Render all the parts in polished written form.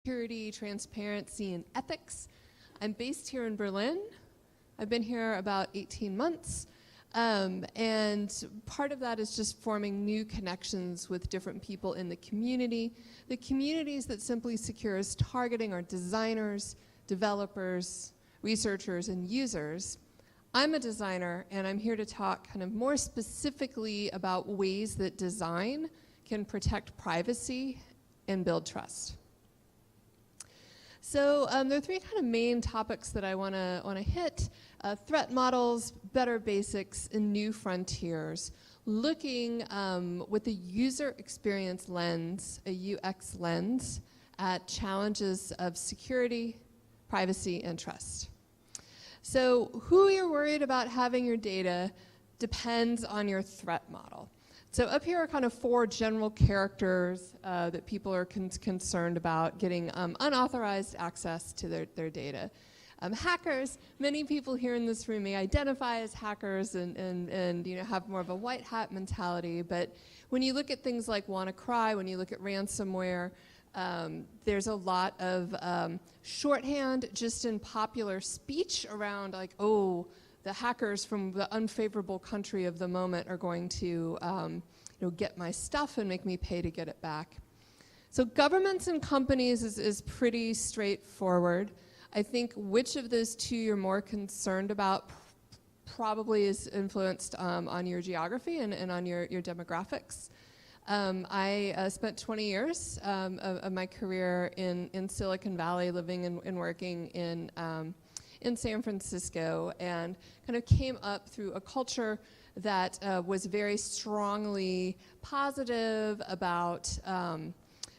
Security, Transparency, and Ethics. I'm based here in Berlin. I've been here about 18 months. And part of that is just forming new connections with different people in the community. The communities that Simply Secure is targeting are designers, developers, researchers, and users. I'm a designer, and I'm here to talk kind of more specifically about ways that design can protect privacy and build trust. So there are three kind of main topics that I want to hit: threat models, better basics, and new frontiers. Looking with a user experience lens, a UX lens, at challenges of security, privacy, and trust. So who you're worried about having your data depends on your threat model. So up here are kind of four general characters that people are concerned about getting unauthorized access to their data. Hackers, many people here in this room may identify as hackers and you know, have more of a white hat mentality, but when you look at things like WannaCry, when you look at ransomware, there's a lot of shorthand just in popular speech around like, oh, the hackers from the unfavorable country of the moment are going to you know, get my stuff and make me pay to get it back. So governments and companies is pretty straightforward. I think which of those two you're more concerned about probably is influenced on your geography and on your demographics. I spent 20 years of my career in Silicon Valley, living and working in San Francisco, and kind of came up through a culture that was very strongly positive about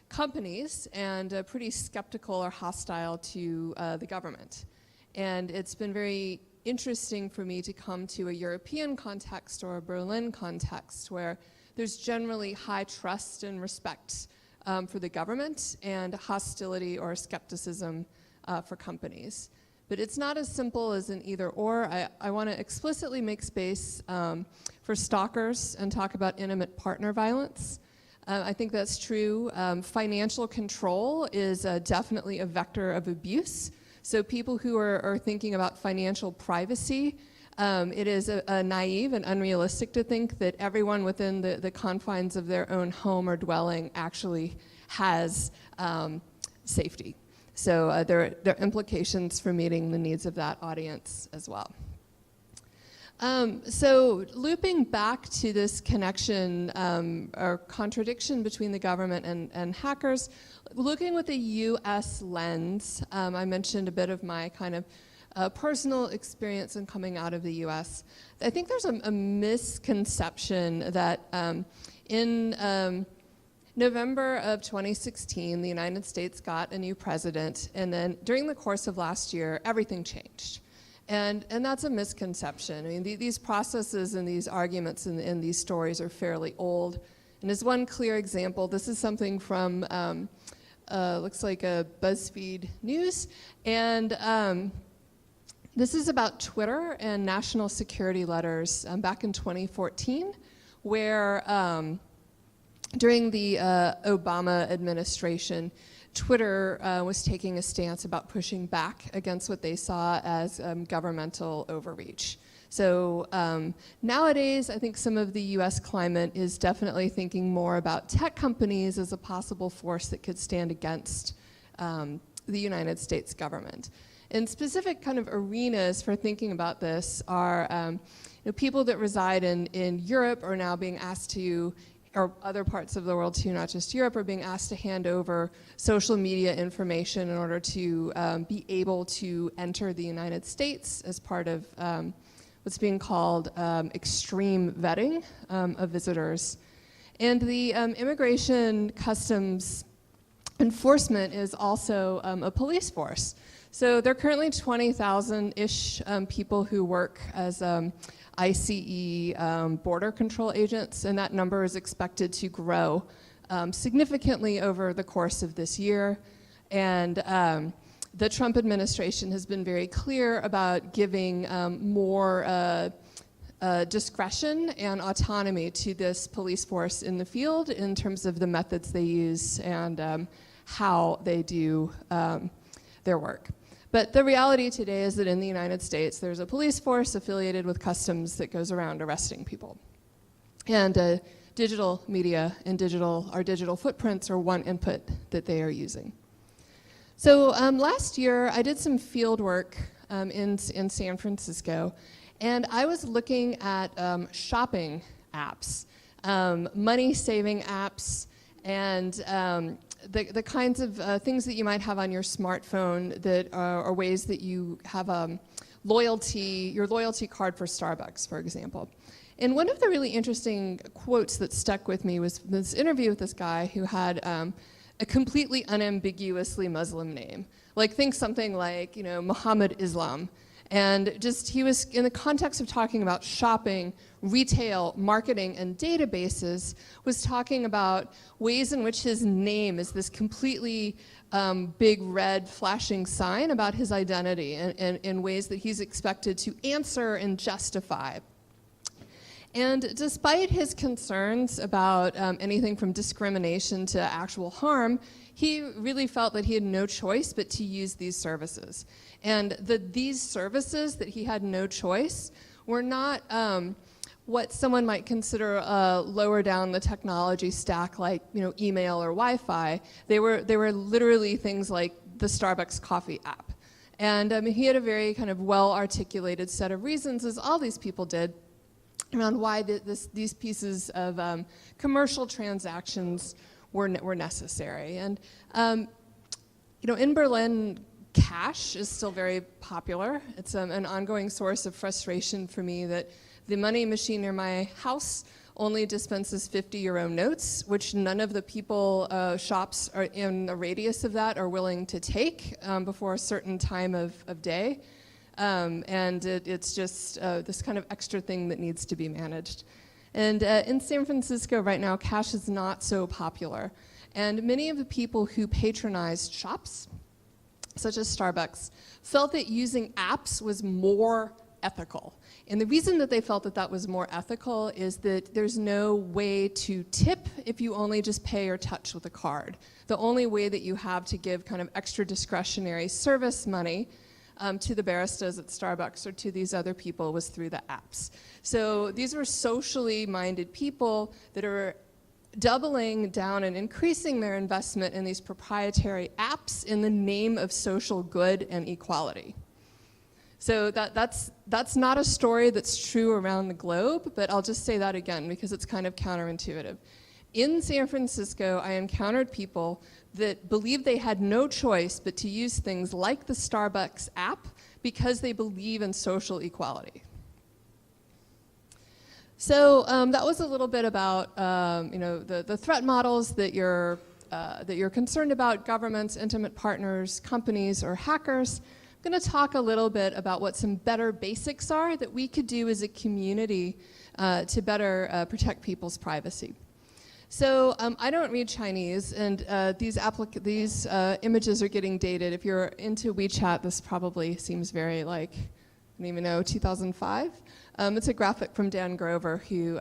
companies and pretty skeptical or hostile to the government. And it's been very interesting for me to come to a European context or a Berlin context where there's generally high trust and respect for the government and hostility or skepticism for companies. But it's not as simple as an either or. I want to explicitly make space for stalkers and talk about intimate partner violence. I think that's true. Financial control is definitely a vector of abuse. So people who are thinking about financial privacy, it is naive and unrealistic to think that everyone within the confines of their own home or dwelling actually has safety. So there are implications for meeting the needs of that audience as well. So looping back to this connection or contradiction between the government and hackers, looking with a US lens, I mentioned a bit of my kind of personal experience in coming out of the US. I think there's a misconception that in November of 2016, the United States got a new president, and then during the course of last year, everything changed. And that's a misconception. I mean, these processes and these arguments and these stories are fairly old. And as one clear example, this is something from, looks like a BuzzFeed News, and this is about Twitter and national security letters back in 2014, where during the Obama administration, Twitter was taking a stance about pushing back against what they saw as governmental overreach. So nowadays, I think some of the US climate is definitely thinking more about tech companies as a possible force that could stand against the United States government. And specific kind of arenas for thinking about this are you know, people that reside in Europe are now being asked to, or other parts of the world too, not just Europe, are being asked to hand over social media information in order to be able to enter the United States as part of what's being called extreme vetting of visitors. And the Immigration Customs Enforcement is also a police force. So there are currently 20,000-ish people who work as ICE border control agents, and that number is expected to grow significantly over the course of this year. And the Trump administration has been very clear about giving more discretion and autonomy to this police force in the field in terms of the methods they use and how they do their work. But the reality today is that in the United States, there's a police force affiliated with customs that goes around arresting people. And digital media and our digital footprints are one input that they are using. So last year, I did some field work in San Francisco, and I was looking at shopping apps, money-saving apps, and the kinds of things that you might have on your smartphone that are ways that you have your loyalty card for Starbucks, for example. And one of the really interesting quotes that stuck with me was this interview with this guy who had a completely unambiguously Muslim name. Like, think something like, Muhammad Islam. And just, he was, in the context of talking about shopping, retail, marketing, and databases, was talking about ways in which his name is this completely big red flashing sign about his identity, and in ways that he's expected to answer and justify. And despite his concerns about anything from discrimination to actual harm, he really felt that he had no choice but to use these services. And these services that he had no choice were not what someone might consider lower down the technology stack, like email or Wi-Fi. They were literally things like the Starbucks coffee app. And he had a very kind of well-articulated set of reasons, as all these people did, around why these pieces of commercial transactions were necessary. And in Berlin, cash is still very popular. It's an ongoing source of frustration for me that the money machine near my house only dispenses 50-euro notes, which none of the shops are in the radius of that are willing to take before a certain time of day. And it's just this kind of extra thing that needs to be managed. And in San Francisco right now, cash is not so popular. And many of the people who patronized shops, such as Starbucks, felt that using apps was more ethical. And the reason that they felt that that was more ethical is that there's no way to tip if you only just pay or touch with a card. The only way that you have to give kind of extra discretionary service money to the baristas at Starbucks or to these other people was through the apps. So these were socially minded people that are doubling down and increasing their investment in these proprietary apps in the name of social good and equality. So that's not a story that's true around the globe, but I'll just say that again because it's kind of counterintuitive. In San Francisco, I encountered people that believed they had no choice but to use things like the Starbucks app because they believe in social equality. So that was a little bit about the threat models that you're concerned about: governments, intimate partners, companies, or hackers. I'm going to talk a little bit about what some better basics are that we could do as a community to better protect people's privacy. So I don't read Chinese, and these images are getting dated. If you're into WeChat, this probably seems very like, I don't even know, 2005. It's a graphic from Dan Grover, who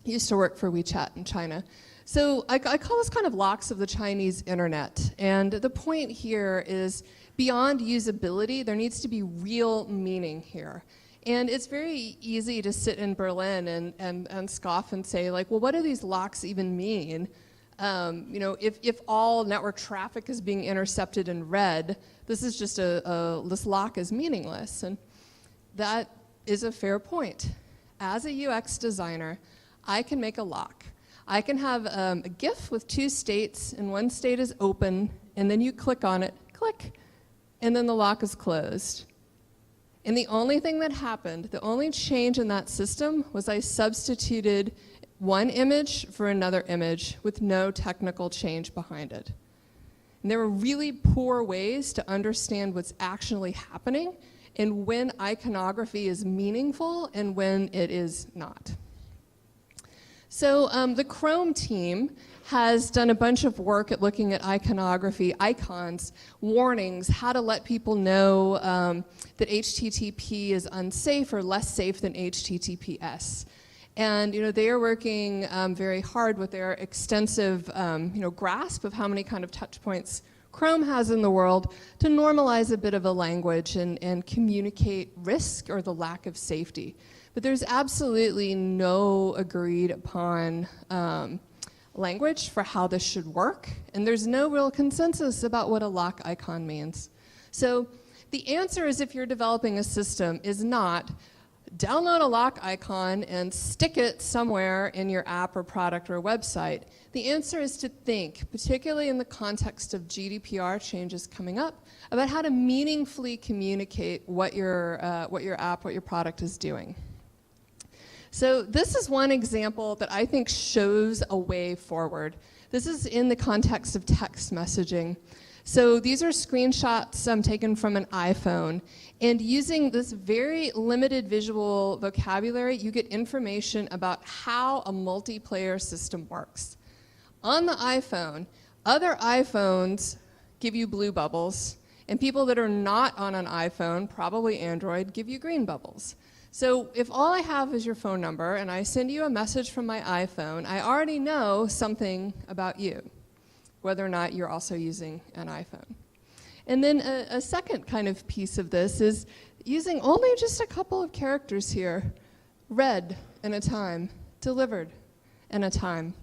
used to work for WeChat in China. So I call this kind of locks of the Chinese internet. And the point here is, beyond usability, there needs to be real meaning here. And it's very easy to sit in Berlin and scoff and say, like, well, what do these locks even mean? If all network traffic is being intercepted in red, this is just this lock is meaningless. And that is a fair point. As a UX designer, I can make a lock. I can have a GIF with two states, and one state is open, and then you click on it, click, and then the lock is closed. And the only thing that happened, the only change in that system, was I substituted one image for another image with no technical change behind it. And there were really poor ways to understand what's actually happening and when iconography is meaningful and when it is not. So the Chrome team has done a bunch of work at looking at iconography, icons, warnings, how to let people know that HTTP is unsafe or less safe than HTTPS. And they are working very hard with their extensive grasp of how many kind of touch points Chrome has in the world to normalize a bit of a language and communicate risk or the lack of safety. But there's absolutely no agreed upon language for how this should work, and there's no real consensus about what a lock icon means. So the answer is, if you're developing a system, is not download a lock icon and stick it somewhere in your app or product or website. The answer is to think, particularly in the context of GDPR changes coming up, about how to meaningfully communicate what your app, what your product is doing. So this is one example that I think shows a way forward. This is in the context of text messaging. So these are screenshots taken from an iPhone. And using this very limited visual vocabulary, you get information about how a multiplayer system works. On the iPhone, other iPhones give you blue bubbles, and people that are not on an iPhone, probably Android, give you green bubbles. So if all I have is your phone number and I send you a message from my iPhone, I already know something about you, whether or not you're also using an iPhone. And then a second kind of piece of this is using only just a couple of characters here. Read in a time, delivered in a time.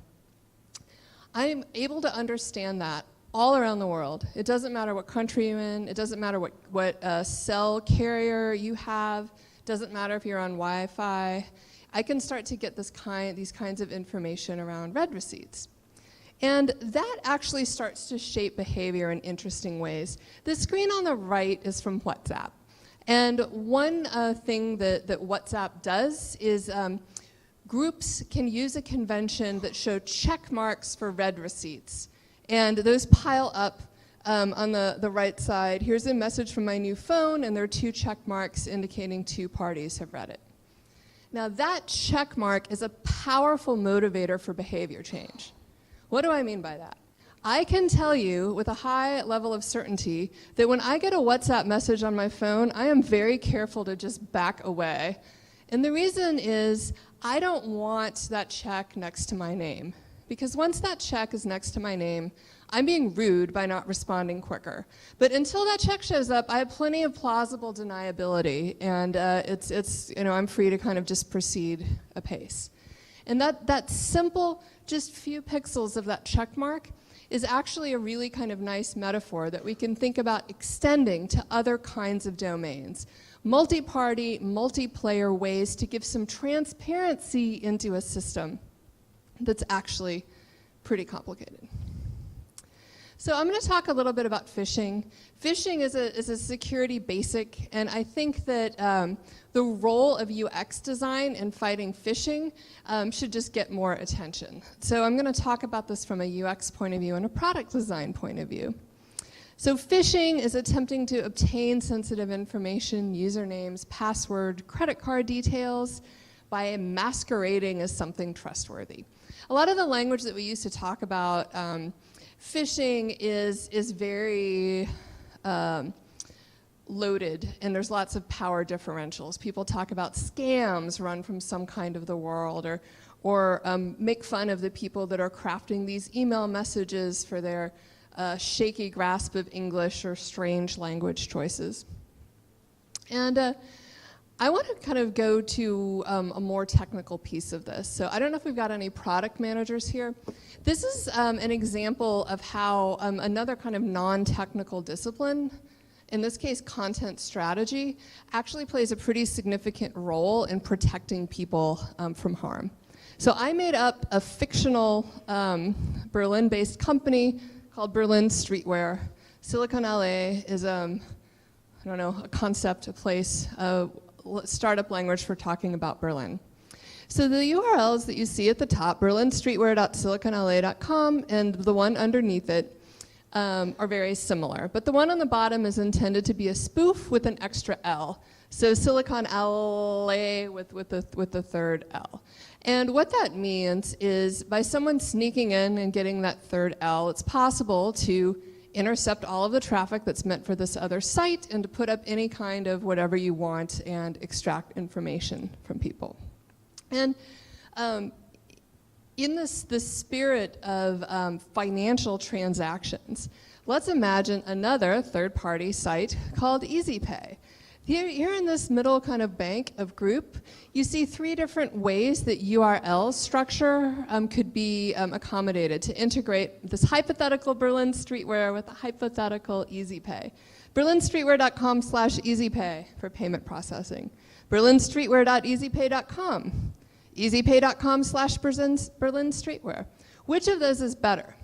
I'm able to understand that all around the world. It doesn't matter what country you're in. It doesn't matter what cell carrier you have. It doesn't matter if you're on Wi-Fi. I can start to get these kinds of information around read receipts. And that actually starts to shape behavior in interesting ways. The screen on the right is from WhatsApp. And one thing that WhatsApp does is groups can use a convention that show check marks for read receipts. And those pile up on the right side. Here's a message from my new phone, and there are 2 check marks indicating 2 parties have read it. Now that check mark is a powerful motivator for behavior change. What do I mean by that? I can tell you with a high level of certainty that when I get a WhatsApp message on my phone, I am very careful to just back away. And the reason is I don't want that check next to my name. Because once that check is next to my name, I'm being rude by not responding quicker. But until that check shows up, I have plenty of plausible deniability, and I'm free to kind of just proceed apace. And that simple, just few pixels of that check mark is actually a really kind of nice metaphor that we can think about extending to other kinds of domains. Multi-party, multiplayer ways to give some transparency into a system that's actually pretty complicated. So I'm going to talk a little bit about phishing. Phishing is a security basic, and I think that the role of UX design in fighting phishing should just get more attention. So I'm going to talk about this from a UX point of view and a product design point of view. So phishing is attempting to obtain sensitive information, usernames, password, credit card details, by masquerading as something trustworthy. A lot of the language that we use to talk about phishing is very loaded, and there's lots of power differentials. People talk about scams run from some kind of the world, or make fun of the people that are crafting these email messages for their shaky grasp of English or strange language choices. And I want to kind of go to a more technical piece of this. So I don't know if we've got any product managers here. This is an example of how another kind of non-technical discipline, in this case content strategy, actually plays a pretty significant role in protecting people from harm. So I made up a fictional Berlin-based company called Berlin Streetwear. Silicon LA is, I don't know, a concept, a place, a startup language for talking about Berlin. So the URLs that you see at the top, berlinstreetwear.siliconla.com, and the one underneath it are very similar. But the one on the bottom is intended to be a spoof with an extra L. So Silicon LA with the third L. And what that means is by someone sneaking in and getting that third L, it's possible to intercept all of the traffic that's meant for this other site and to put up any kind of whatever you want and extract information from people. And In the spirit of financial transactions, let's imagine another third-party site called EasyPay. Here in this middle kind of bank of group, you see 3 different ways that URL structure could be accommodated to integrate this hypothetical Berlin streetwear with a hypothetical EasyPay. BerlinStreetwear.com/EasyPay for payment processing. BerlinStreetwear.easypay.com. EasyPay.com/Berlin Streetwear. Which of those is better?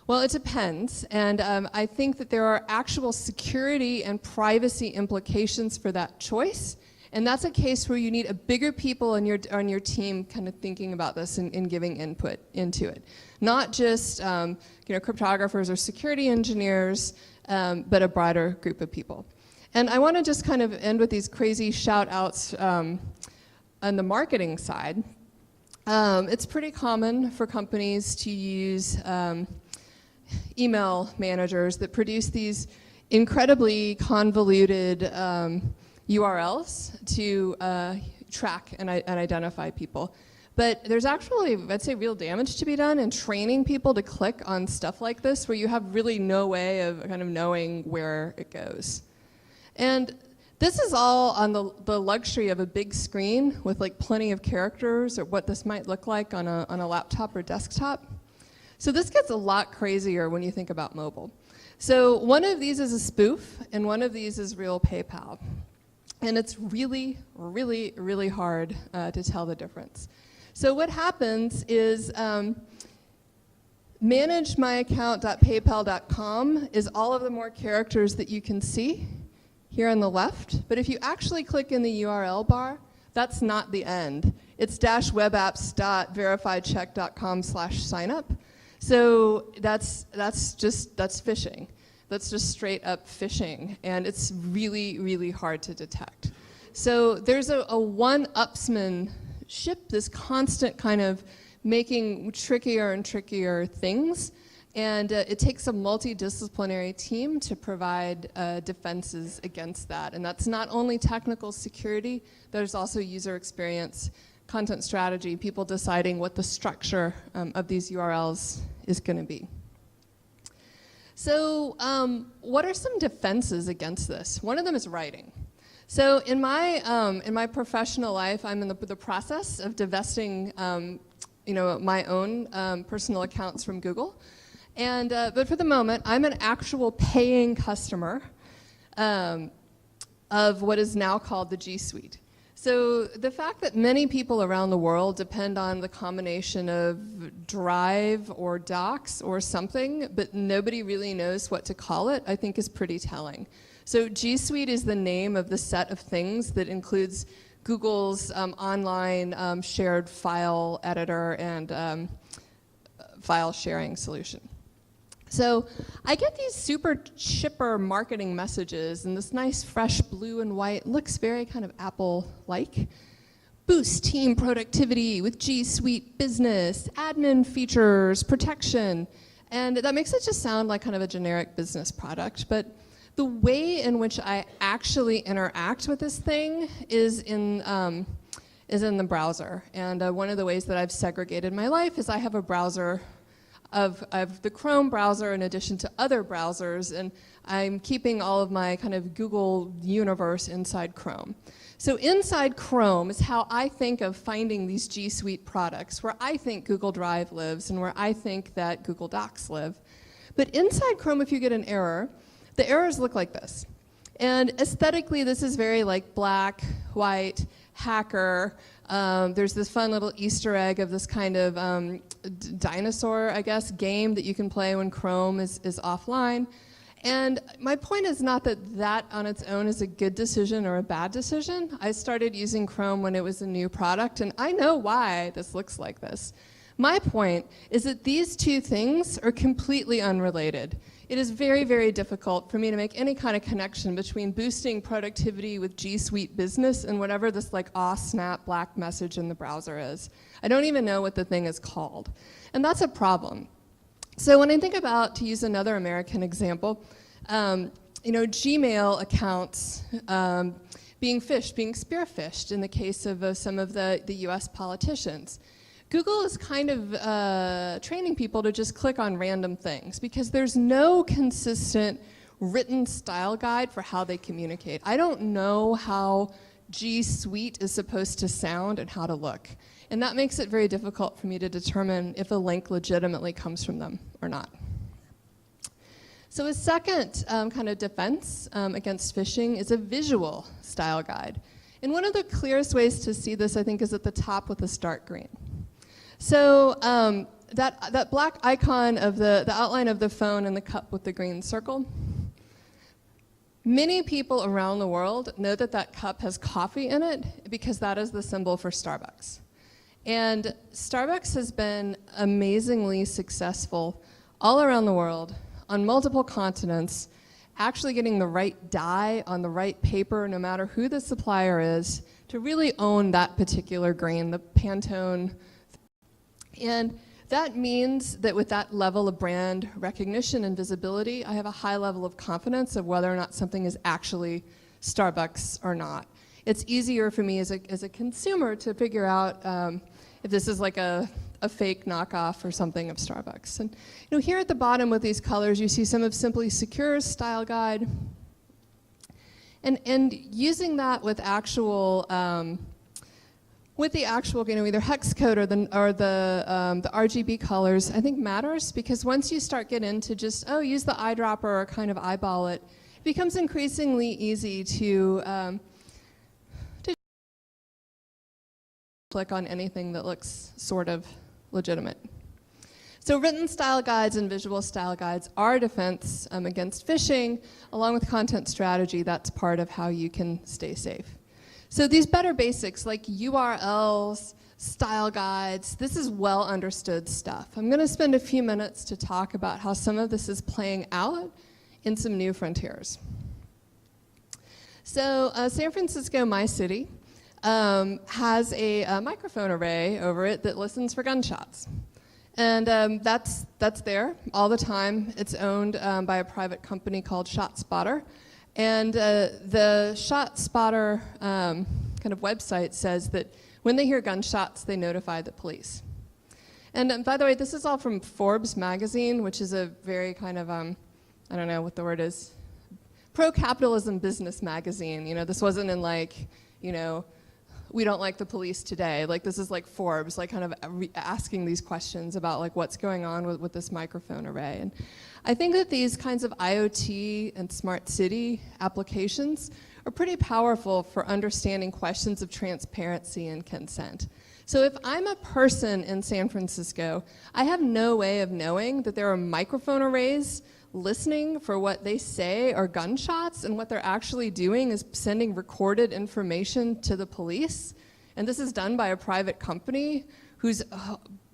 Well, it depends, and I think that there are actual security and privacy implications for that choice, and that's a case where you need a bigger people on your team kind of thinking about this and giving input into it. Not just cryptographers or security engineers, but a broader group of people. And I want to just kind of end with these crazy shout-outs on the marketing side. It's pretty common for companies to use email managers that produce these incredibly convoluted URLs to track and identify people. But there's actually, I'd say, real damage to be done in training people to click on stuff like this where you have really no way of kind of knowing where it goes. And this is all on the luxury of a big screen with like plenty of characters or what this might look like on a laptop or desktop. So this gets a lot crazier when you think about mobile. So one of these is a spoof, and one of these is real PayPal. And it's really, really, really hard to tell the difference. So what happens is managemyaccount.paypal.com is all of the more characters that you can see here on the left. But if you actually click in the URL bar, that's not the end. It's -webapps.verifycheck.com/signup. So that's phishing. That's just straight up phishing, and it's really, really hard to detect. So there's a one-upsmanship, this constant kind of making trickier and trickier things, and it takes a multidisciplinary team to provide defenses against that. And that's not only technical security, there's also user experience, content strategy, people deciding what the structure of these URLs is going to be. So what are some defenses against this? One of them is writing. So in my professional life, I'm in the process of divesting my own personal accounts from Google. And but for the moment, I'm an actual paying customer of what is now called the G Suite. So the fact that many people around the world depend on the combination of Drive or Docs or something, but nobody really knows what to call it, I think is pretty telling. So G Suite is the name of the set of things that includes Google's online shared file editor and file sharing solution. So I get these super chipper marketing messages, and this nice fresh blue and white looks very kind of Apple-like. Boost team productivity with G Suite Business, admin features, protection. And that makes it just sound like kind of a generic business product. But the way in which I actually interact with this thing is in the browser. And one of the ways that I've segregated my life is I have a browser of the Chrome browser in addition to other browsers, and I'm keeping all of my kind of Google universe inside Chrome. So inside Chrome is how I think of finding these G Suite products, where I think Google Drive lives and where I think that Google Docs live. But inside Chrome, if you get an error, the errors look like this. And aesthetically, this is very like black, white, hacker. There's this fun little Easter egg of this kind of dinosaur, I guess, game that you can play when Chrome is offline. And my point is not that that on its own is a good decision or a bad decision. I started using Chrome when it was a new product, and I know why this looks like this. My point is that these two things are completely unrelated. It is very, very difficult for me to make any kind of connection between boosting productivity with G Suite Business and whatever this like snap black message in the browser is. I don't even know what the thing is called. And that's a problem. So when I think about, to use another American example, Gmail accounts being phished, being spearphished in the case of some of the US politicians. Google is kind of training people to just click on random things because there's no consistent written style guide for how they communicate. I don't know how G Suite is supposed to sound and how to look. And that makes it very difficult for me to determine if a link legitimately comes from them or not. So a second kind of defense against phishing is a visual style guide. And one of the clearest ways to see this, I think, is at the top with the start green. So that black icon of the outline of the phone and the cup with the green circle, many people around the world know that that cup has coffee in it because that is the symbol for Starbucks. And Starbucks has been amazingly successful all around the world, on multiple continents, actually getting the right dye on the right paper, no matter who the supplier is, to really own that particular grain, the Pantone. And that means that with that level of brand recognition and visibility, I have a high level of confidence of whether or not something is actually Starbucks or not. It's easier for me as a consumer to figure out if this is like a fake knockoff or something of Starbucks. And here at the bottom with these colors, you see some of Simply Secure's style guide. And using that with actual either hex code or the RGB colors, I think matters, because once you start getting into just, use the eyedropper or kind of eyeball it, it becomes increasingly easy to click on anything that looks sort of legitimate. So written style guides and visual style guides are a defense against phishing. Along with content strategy, that's part of how you can stay safe. So these better basics like URLs, style guides, this is well understood stuff. I'm going to spend a few minutes to talk about how some of this is playing out in some new frontiers. So San Francisco, my city, has a microphone array over it that listens for gunshots. And that's there all the time. It's owned by a private company called ShotSpotter. And the ShotSpotter kind of website says that when they hear gunshots, they notify the police. And by the way, this is all from Forbes magazine, which is a very kind of, I don't know what the word is, pro-capitalism business magazine. This wasn't in like, we don't like the police today. Like, this is like Forbes, like kind of asking these questions about like what's going on with this microphone array. And I think that these kinds of IoT and smart city applications are pretty powerful for understanding questions of transparency and consent. So if I'm a person in San Francisco, I have no way of knowing that there are microphone arrays listening for what they say are gunshots, and what they're actually doing is sending recorded information to the police. And this is done by a private company who's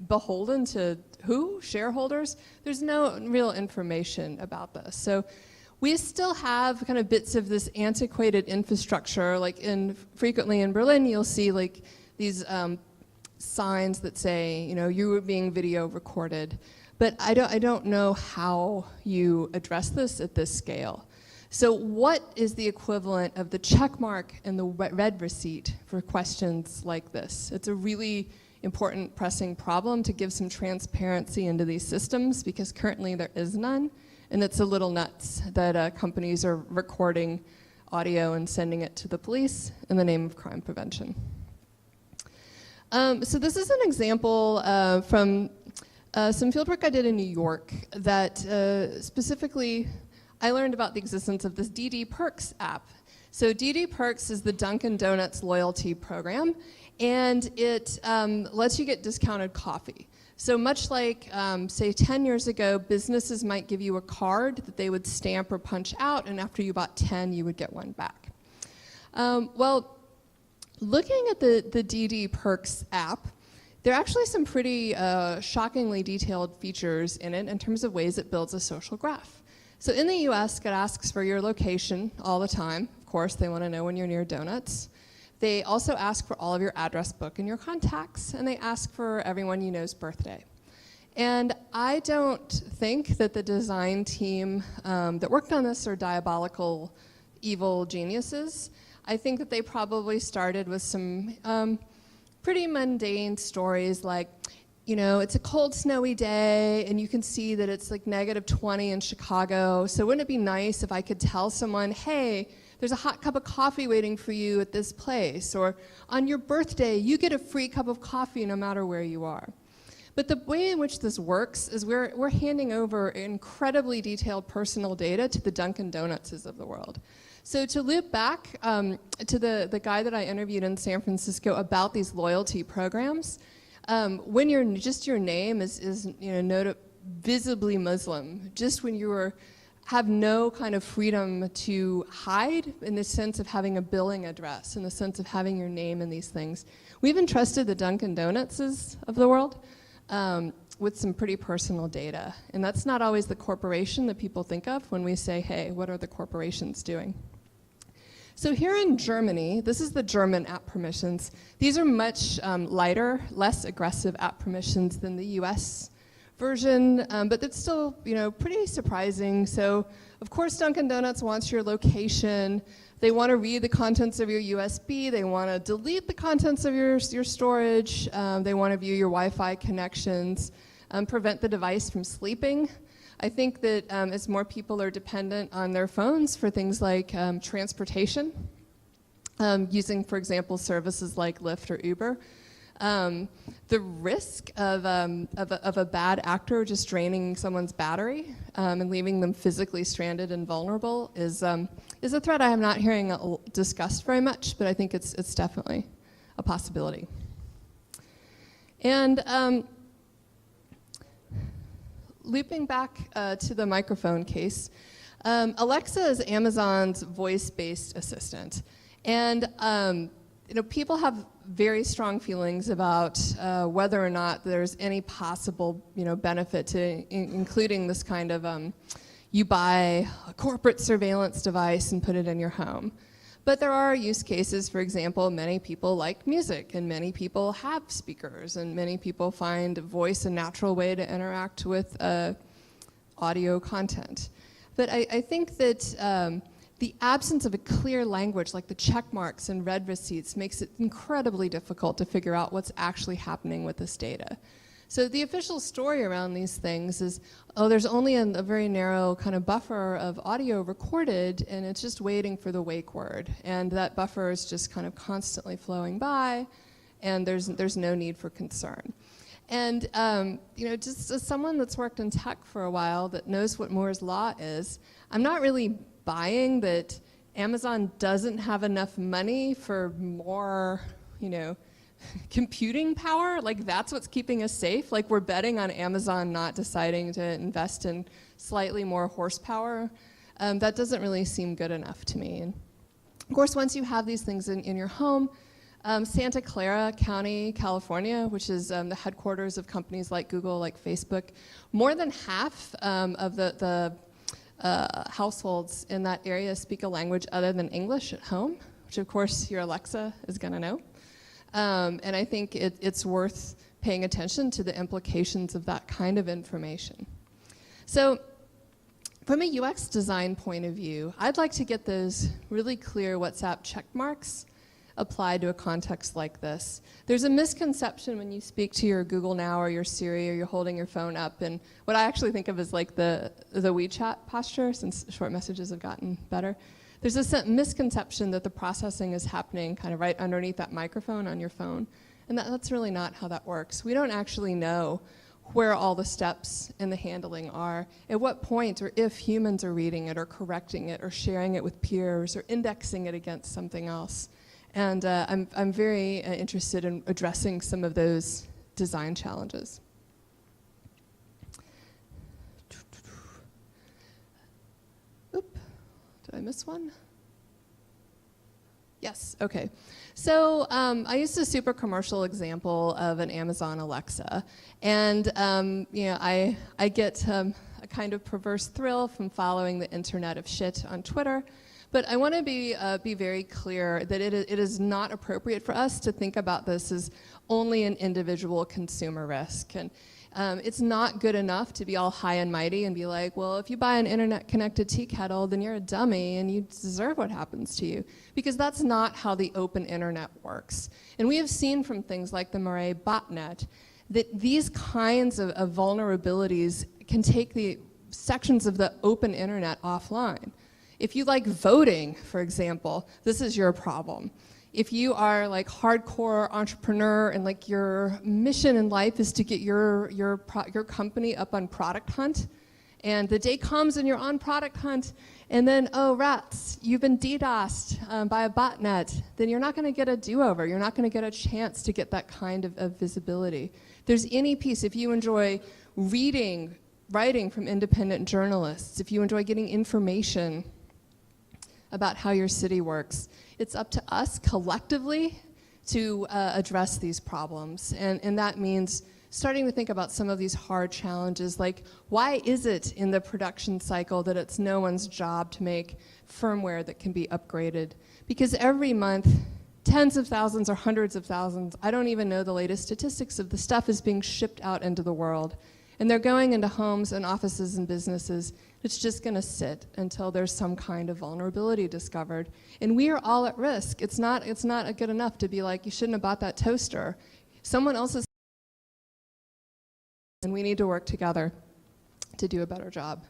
beholden to who? Shareholders? There's no real information about this. So we still have kind of bits of this antiquated infrastructure. Like frequently in Berlin, you'll see like these signs that say, you were being video recorded. But I don't know how you address this at this scale. So what is the equivalent of the check mark and the red receipt for questions like this? It's a really important pressing problem to give some transparency into these systems, because currently there is none, and it's a little nuts that companies are recording audio and sending it to the police in the name of crime prevention. So this is an example from some fieldwork I did in New York that specifically I learned about the existence of this DD Perks app. So DD Perks is the Dunkin' Donuts loyalty program, and it lets you get discounted coffee. So much like, say, 10 years ago, businesses might give you a card that they would stamp or punch out, and after you bought 10, you would get one back. Well, looking at the DD Perks app, there are actually some pretty shockingly detailed features in it in terms of ways it builds a social graph. So in the US, it asks for your location all the time. Of course, they want to know when you're near donuts. They also ask for all of your address book and your contacts, and they ask for everyone you know's birthday. And I don't think that the design team that worked on this are diabolical, evil geniuses. I think that they probably started with some pretty mundane stories like, you know, it's a cold, snowy day, and you can see that it's like -20 in Chicago. So wouldn't it be nice if I could tell someone, hey, there's a hot cup of coffee waiting for you at this place, or on your birthday, you get a free cup of coffee no matter where you are. But the way in which this works is we're handing over incredibly detailed personal data to the Dunkin' Donutses of the world. So to loop back to the guy that I interviewed in San Francisco about these loyalty programs, when your name is visibly Muslim, just when you have no kind of freedom to hide in the sense of having a billing address, in the sense of having your name in these things. We've entrusted the Dunkin' Donutses of the world with some pretty personal data. And that's not always the corporation that people think of when we say, hey, what are the corporations doing? So here in Germany, this is the German app permissions. These are much lighter, less aggressive app permissions than the US version, but it's still, pretty surprising. So of course Dunkin' Donuts wants your location. They want to read the contents of your USB. They want to delete the contents of your storage. They want to view your Wi-Fi connections, prevent the device from sleeping. I think that as more people are dependent on their phones for things like transportation, using, for example, services like Lyft or Uber, the risk of a bad actor just draining someone's battery and leaving them physically stranded and vulnerable is a threat I am not hearing discussed very much, but I think it's definitely a possibility. And looping back to the microphone case, Alexa is Amazon's voice-based assistant. And people have very strong feelings about whether or not there's any possible benefit to including this kind of you buy a corporate surveillance device and put it in your home. But there are use cases. For example, many people like music, and many people have speakers, and many people find voice a natural way to interact with audio content. But I think that the absence of a clear language, like the check marks and read receipts, makes it incredibly difficult to figure out what's actually happening with this data. So the official story around these things is, there's only a very narrow kind of buffer of audio recorded, and it's just waiting for the wake word. And that buffer is just kind of constantly flowing by, and there's no need for concern. And just as someone that's worked in tech for a while that knows what Moore's Law is, I'm not really buying that Amazon doesn't have enough money for more, computing power. Like, that's what's keeping us safe. Like, we're betting on Amazon not deciding to invest in slightly more horsepower. That doesn't really seem good enough to me. And of course, once you have these things in your home, Santa Clara County, California, which is the headquarters of companies like Google, like Facebook, more than half of the households in that area speak a language other than English at home, which of course your Alexa is going to know. And I think it's worth paying attention to the implications of that kind of information. So from a UX design point of view, I'd like to get those really clear WhatsApp check marks applied to a context like this. There's a misconception when you speak to your Google Now or your Siri, or you're holding your phone up, and what I actually think of as like the WeChat posture, since short messages have gotten better. There's a misconception that the processing is happening kind of right underneath that microphone on your phone, and that's really not how that works. We don't actually know where all the steps in the handling are, at what point or if humans are reading it or correcting it or sharing it with peers or indexing it against something else. And I'm very interested in addressing some of those design challenges. Oop, did I miss one? Yes, okay. So I used a super commercial example of an Amazon Alexa. And I get a kind of perverse thrill from following the internet of shit on Twitter. But I want to be very clear that it is not appropriate for us to think about this as only an individual consumer risk. And It's not good enough to be all high and mighty and be like, well, if you buy an internet-connected tea kettle, then you're a dummy and you deserve what happens to you. Because that's not how the open internet works. And we have seen from things like the Murray botnet that these kinds of vulnerabilities can take the sections of the open internet offline. If you like voting, for example, this is your problem. If you are like hardcore entrepreneur and like your mission in life is to get your company up on Product Hunt, and the day comes and you're on Product Hunt, and then, oh rats, you've been DDoSed by a botnet, then you're not gonna get a do-over. You're not gonna get a chance to get that kind of visibility. There's any piece, if you enjoy writing from independent journalists, if you enjoy getting information about how your city works, it's up to us collectively to address these problems. And that means starting to think about some of these hard challenges, like why is it in the production cycle that it's no one's job to make firmware that can be upgraded? Because every month, tens of thousands or hundreds of thousands, I don't even know the latest statistics of the stuff is being shipped out into the world. And they're going into homes and offices and businesses. It's just gonna sit until there's some kind of vulnerability discovered. And we are all at risk. It's not good enough to be like, you shouldn't have bought that toaster. Someone else is, and we need to work together to do a better job.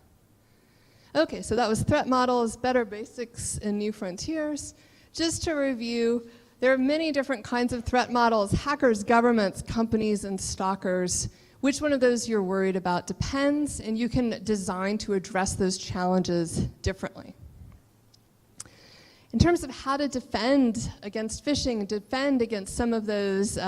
Okay, so that was threat models, better basics, and new frontiers. Just to review, there are many different kinds of threat models: hackers, governments, companies, and stalkers. Which one of those you're worried about depends, and you can design to address those challenges differently. In terms of how to defend against phishing, defend against some of those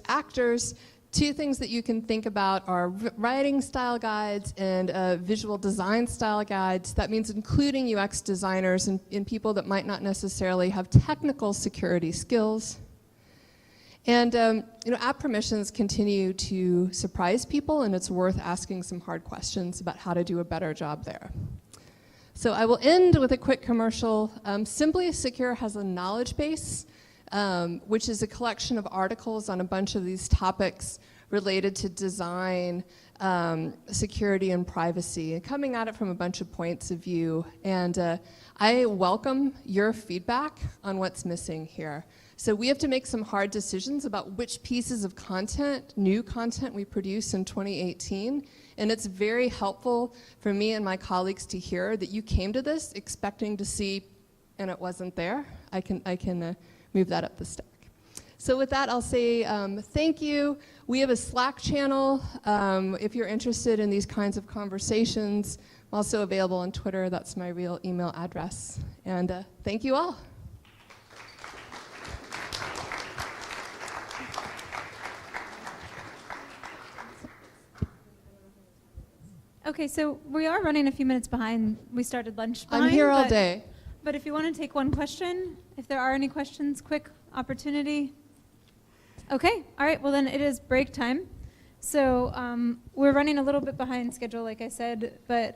actors, two things that you can think about are writing style guides and visual design style guides. That means including UX designers and people that might not necessarily have technical security skills. And app permissions continue to surprise people, and it's worth asking some hard questions about how to do a better job there. So I will end with a quick commercial. Simply Secure has a knowledge base, which is a collection of articles on a bunch of these topics related to design, security, and privacy, and coming at it from a bunch of points of view. And I welcome your feedback on what's missing here. So we have to make some hard decisions about which pieces of content, new content, we produce in 2018. And it's very helpful for me and my colleagues to hear that you came to this expecting to see, and it wasn't there. I can move that up the stack. So with that, I'll say thank you. We have a Slack channel if you're interested in these kinds of conversations. I'm also available on Twitter. That's my real email address. And thank you all. Okay, so we are running a few minutes behind. We started lunch behind. I'm here all day. But if you want to take one question, if there are any questions, quick opportunity. Okay, all right, well then it is break time. So we're running a little bit behind schedule, like I said, but